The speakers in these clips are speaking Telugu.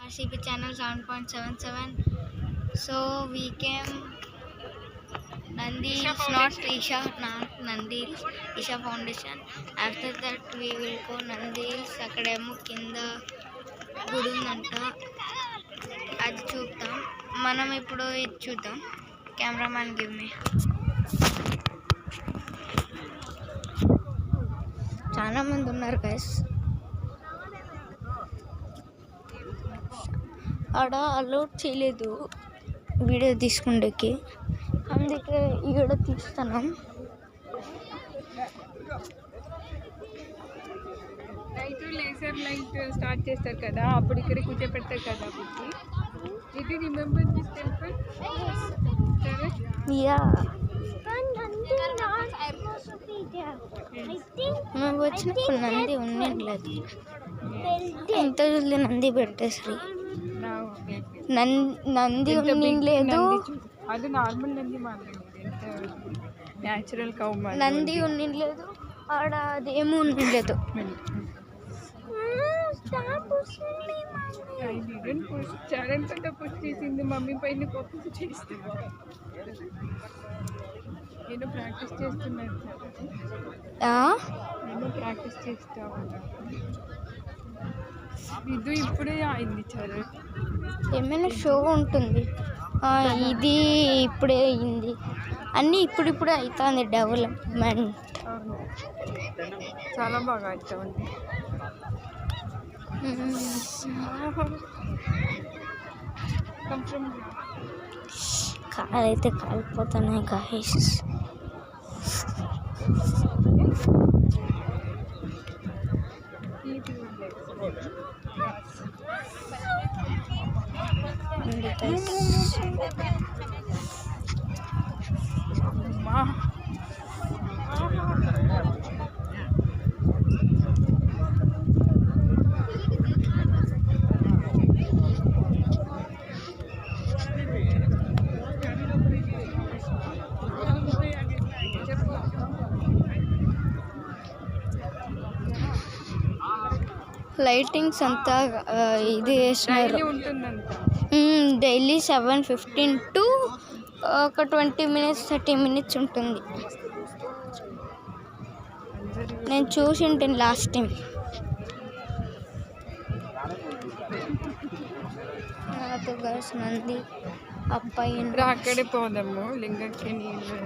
RCP channel 7.77. So we came Nandi, not Isha, not Nandi, Isha Foundation. After that we will go Nandi. అక్కడేమో కింద గుడి ఉందంట, అది చూద్దాం. మనం ఇప్పుడు ఇది చూద్దాం. Cameraman give me. చాలా మంది ఉన్నారు గైస్. ఆడ అలౌడ్ చేయలేదు వీడియో తీసుకుండేకి, అందుకే ఈడ తీస్తున్నాం. నైట్ లేజర్ లైట్ స్టార్ట్ చేస్తారు కదా, అప్పుడు ఇక్కడ కూర్చోపెడతారు కదా. ఇది రిమెంబర్ దిస్ టెంపుల్? యా, మేము వచ్చినప్పుడు నంది ఉండలేదు. ఎంత జల్దీ నంది పెట్టేసరి. నంది ఉండలేదు, అది నార్మల్ నంది మాత్రమే, న్యాచురల్ కౌ నంది ఉండలేదు ఆడ, అదేమో ఉండలేదు. చాలంటే పుష్ చేసింది మమ్మీ పైన కోపం చేస్తే. నేను ప్రాక్టీస్ చేస్తున్నాను, నేను ప్రాక్టీస్ చేస్తా ఉన్నా. ఇది ఇప్పుడే అయింది. చాలా ఏమైనా షో ఉంటుంది, ఇది ఇప్పుడే అయింది. అన్నీ ఇప్పుడిప్పుడే అవుతుంది డెవలప్మెంట్. చాలా బాగా అవుతుంది. కాలైతే కాలిపోతున్నాయి గాయస్. లైటింగ్స్ అంతా ఇది వేసినారు. డైలీ 7:15 to ఒక 20 minutes 30 minutes ఉంటుంది. నేను చూసింటాను లాస్ట్ టైం. నాకు గైస్ నంది అబ్బాయి అక్కడే పోదాము లింగకి నీళ్ళు.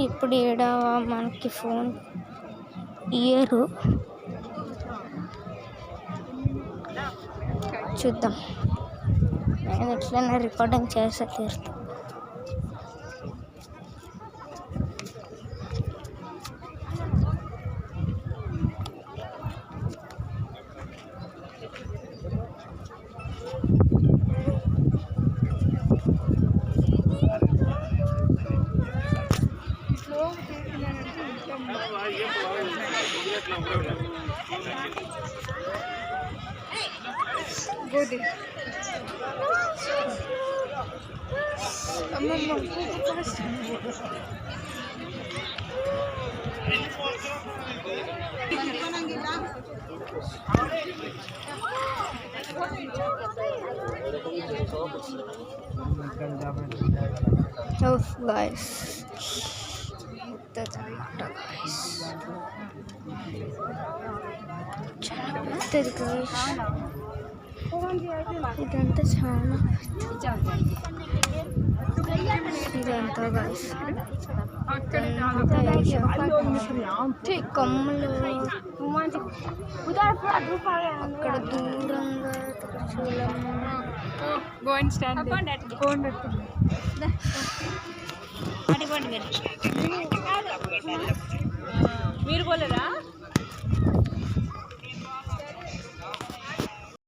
ఇప్పుడు ఈడ మనకి ఫోన్ ఇయ్యరు, చూద్దాం. నేను ఎట్లైనా రికార్డింగ్ చేస్తే తీరుతాను. గోది అమ్మమ్మ guys. చాలా పెద్దది గైస్, ఇదంతా చాలా ఇదంతా గైస్. కొమ్మలు అక్కడ దూరంగా మీరు పోలేదా?